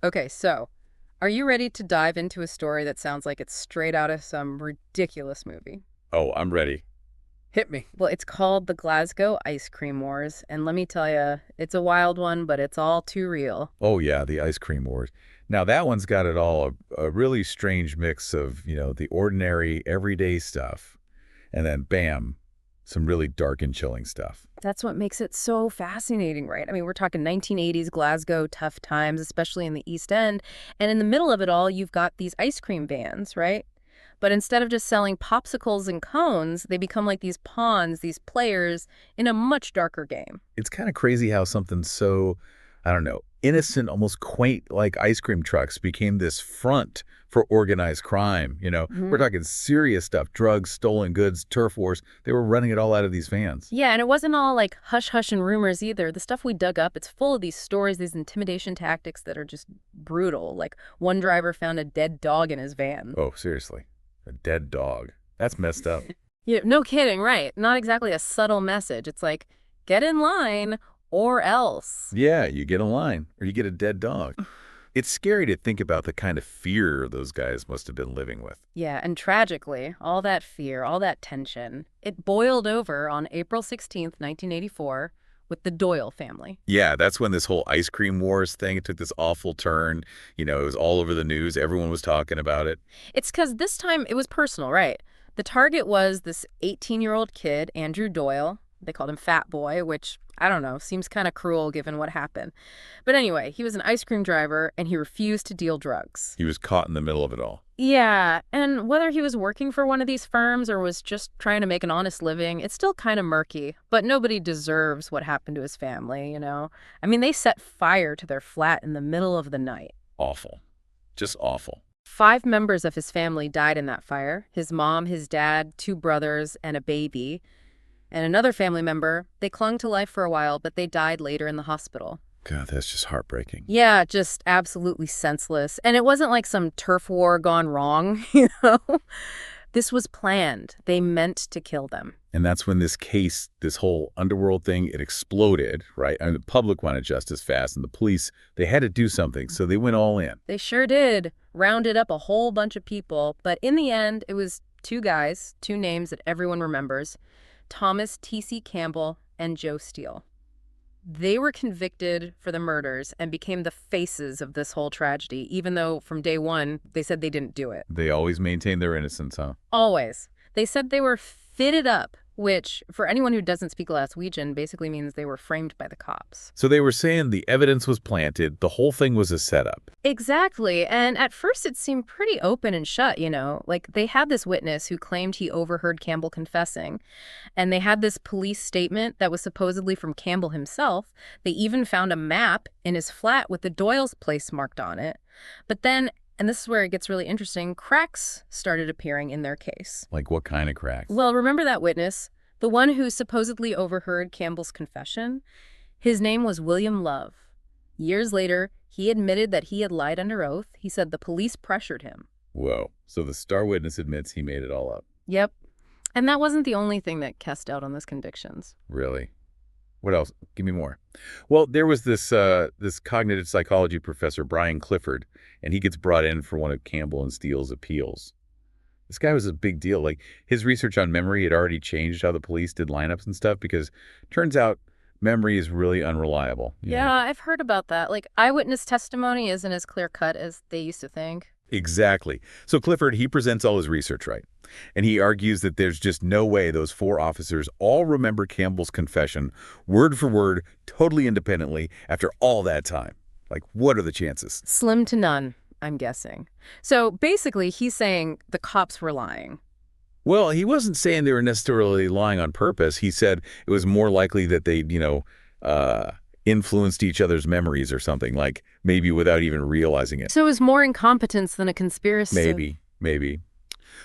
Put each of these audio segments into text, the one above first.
Okay, so are you ready to dive into a story that sounds like it's straight out of some ridiculous movie? Oh, I'm ready. Hit me. Well, it's called the Glasgow Ice Cream Wars, and let me tell you, it's a wild one, but it's all too real. Oh, yeah, the Ice Cream Wars. Now, that one's got it all, a really strange mix of, the ordinary, everyday stuff, and then, bam, some really dark and chilling stuff. That's what makes it so fascinating, right? I mean, we're talking 1980s Glasgow, tough times, especially in the East End. And in the middle of it all, you've got these ice cream vans, right? But instead of just selling popsicles and cones, they become like these pawns, these players in a much darker game. It's kind of crazy how something so, I don't know, innocent, almost quaint like ice cream trucks became this front for organized crime. We're Mhm. talking serious stuff, drugs, stolen goods, turf wars. They were running it all out of these vans. Yeah, and it wasn't all like hush hush and rumors either. The stuff we dug up, it's full of these stories, these intimidation tactics that are just brutal. Like one driver found a dead dog in his van. Oh, seriously. A dead dog. That's messed up. Yeah, no kidding, right? Not exactly a subtle message. It's like, get in line or else. Yeah, you get a line or you get a dead dog. It's scary to think about the kind of fear those guys must have been living with. Yeah, and tragically, all that fear, all that tension, it boiled over on April 16th, 1984, with the Doyle family. Yeah, that's when this whole ice cream wars thing, it took this awful turn. It was all over the news. Everyone was talking about it. It's because this time it was personal, right? The target was this 18-year-old kid, Andrew Doyle. They called him Fat Boy, which, I don't know, seems kind of cruel given what happened. But anyway, he was an ice cream driver and he refused to deal drugs. He was caught in the middle of it all. Yeah, and whether he was working for one of these firms or was just trying to make an honest living, it's still kind of murky. But nobody deserves what happened to his family. I mean, they set fire to their flat in the middle of the night. Awful. Just awful. 5 members of his family died in that fire. His mom, his dad, 2 brothers, and a baby. And another family member, they clung to life for a while, but they died later in the hospital. God, that's just heartbreaking. Yeah, just absolutely senseless. And it wasn't like some turf war gone wrong, you know? This was planned. They meant to kill them. And that's when this case, this whole underworld thing, it exploded, right? I mean, the public wanted justice fast, and the police, they had to do something, so they went all in. They sure did. Rounded up a whole bunch of people. But in the end, it was 2 guys, 2 names that everyone remembers. Thomas T.C. Campbell and Joe Steele. They were convicted for the murders and became the faces of this whole tragedy, even though from day one, they said they didn't do it. They always maintained their innocence, huh? Always. They said they were fitted up, which, for anyone who doesn't speak Glaswegian, basically means they were framed by the cops. So they were saying the evidence was planted, the whole thing was a setup. Exactly. And at first it seemed pretty open and shut. Like they had this witness who claimed he overheard Campbell confessing. And they had this police statement that was supposedly from Campbell himself. They even found a map in his flat with the Doyle's place marked on it. But then, and this is where it gets really interesting, cracks started appearing in their case. Like what kind of cracks? Well, remember that witness? The one who supposedly overheard Campbell's confession? His name was William Love. Years later, he admitted that he had lied under oath. He said the police pressured him. Whoa. So the star witness admits he made it all up. Yep. And that wasn't the only thing that cast doubt on those convictions. Really? What else? Give me more. Well, there was this cognitive psychology professor, Brian Clifford, and he gets brought in for one of Campbell and Steele's appeals. This guy was a big deal. Like, his research on memory had already changed how the police did lineups and stuff because turns out memory is really unreliable. Yeah, I've heard about that. Like, eyewitness testimony isn't as clear-cut as they used to think. Exactly. So Clifford, he presents all his research right. And he argues that there's just no way those 4 officers all remember Campbell's confession word for word, totally independently, after all that time. Like, what are the chances? Slim to none, I'm guessing. So basically, he's saying the cops were lying. Well, he wasn't saying they were necessarily lying on purpose. He said it was more likely that they, influenced each other's memories or something, like maybe without even realizing it. So it was more incompetence than a conspiracy. Maybe.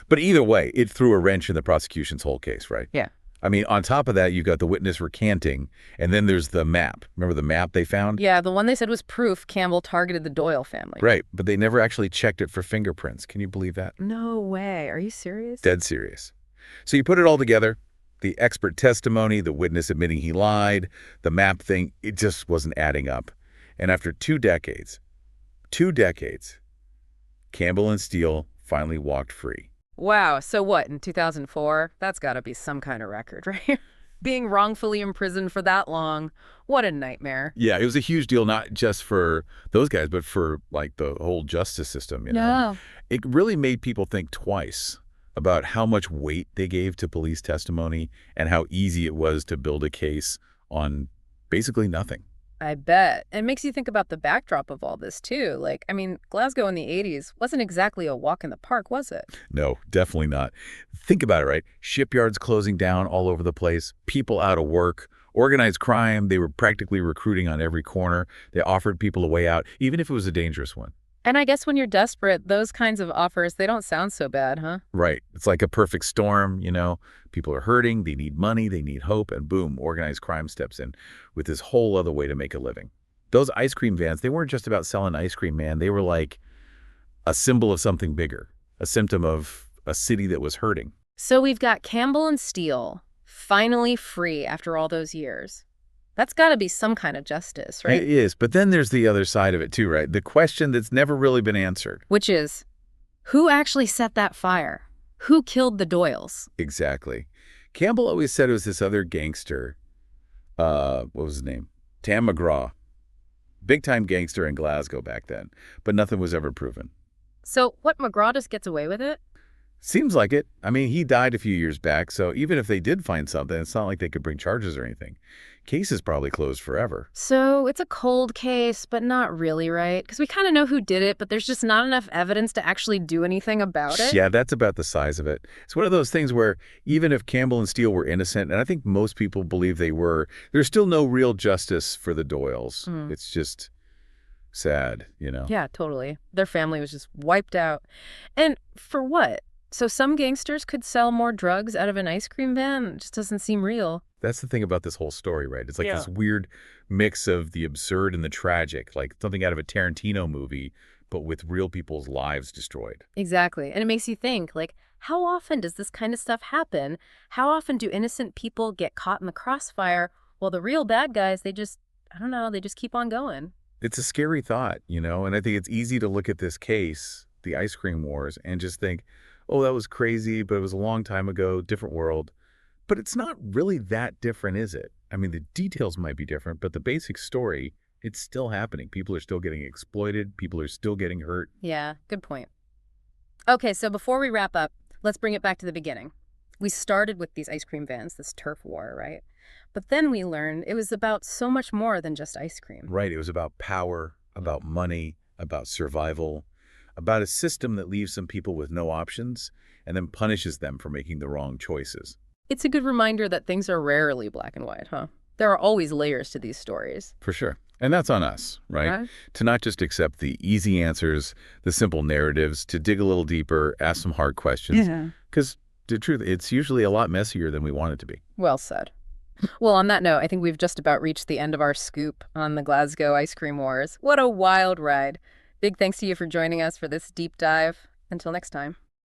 But either way, it threw a wrench in the prosecution's whole case, right? Yeah. I mean, on top of that, you've got the witness recanting, and then there's the map. Remember the map they found? Yeah, the one they said was proof Campbell targeted the Doyle family. Right, but they never actually checked it for fingerprints. Can you believe that? No way. Are you serious? Dead serious. So you put it all together, the expert testimony, the witness admitting he lied, the map thing, it just wasn't adding up. And after 2 decades, 2 decades, Campbell and Steele finally walked free. Wow, so what, in 2004? That's got to be some kind of record, right? Being wrongfully imprisoned for that long. What a nightmare. Yeah, it was a huge deal, not just for those guys, but for, like, the whole justice system, you know? Yeah. It really made people think twice about how much weight they gave to police testimony and how easy it was to build a case on basically nothing. I bet. It makes you think about the backdrop of all this, too. Like, I mean, Glasgow in the 80s wasn't exactly a walk in the park, was it? No, definitely not. Think about it, right? Shipyards closing down all over the place, people out of work, organized crime. They were practically recruiting on every corner. They offered people a way out, even if it was a dangerous one. And I guess when you're desperate, those kinds of offers, they don't sound so bad, huh? Right. It's like a perfect storm, you know. People are hurting, they need money, they need hope, and boom, organized crime steps in with this whole other way to make a living. Those ice cream vans, they weren't just about selling ice cream, man. They were like a symbol of something bigger, a symptom of a city that was hurting. So we've got Campbell and Steele finally free after all those years. That's got to be some kind of justice, right? It is, but then there's the other side of it too, right? The question that's never really been answered. Which is, who actually set that fire? Who killed the Doyles? Exactly. Campbell always said it was this other gangster. What was his name? Tam McGraw. Big-time gangster in Glasgow back then, but nothing was ever proven. So what, McGraw just gets away with it? Seems like it. I mean, he died a few years back, so even if they did find something, it's not like they could bring charges or anything. Case is probably closed forever. So it's a cold case, but not really, right? Because we kind of know who did it, but there's just not enough evidence to actually do anything about it. Yeah, that's about the size of it. It's one of those things where even if Campbell and Steele were innocent, and I think most people believe they were, there's still no real justice for the Doyles. It's just sad, you know? Yeah, totally. Their family was just wiped out. And for what? So some gangsters could sell more drugs out of an ice cream van? It just doesn't seem real. That's the thing about this whole story, right? It's like this weird mix of the absurd and the tragic, like something out of a Tarantino movie, but with real people's lives destroyed. Exactly. And it makes you think, like, how often does this kind of stuff happen? How often do innocent people get caught in the crossfire while the real bad guys, they just, I don't know, they just keep on going? It's a scary thought, you know? And I think it's easy to look at this case, the Ice Cream Wars, and just think, oh, that was crazy, but it was a long time ago, different world. But it's not really that different, is it? I mean, the details might be different, but the basic story, it's still happening. People are still getting exploited. People are still getting hurt. Yeah, good point. Okay, so before we wrap up, let's bring it back to the beginning. We started with these ice cream vans, this turf war, right? But then we learned it was about so much more than just ice cream. Right. It was about power, about money, about survival, about a system that leaves some people with no options and then punishes them for making the wrong choices. It's a good reminder that things are rarely black and white, huh? There are always layers to these stories. For sure. And that's on us, right? To not just accept the easy answers, the simple narratives, to dig a little deeper, ask some hard questions. Yeah. Because the truth, it's usually a lot messier than we want it to be. Well said. Well, on that note, I think we've just about reached the end of our scoop on the Glasgow Ice Cream Wars. What a wild ride. Big thanks to you for joining us for this deep dive. Until next time.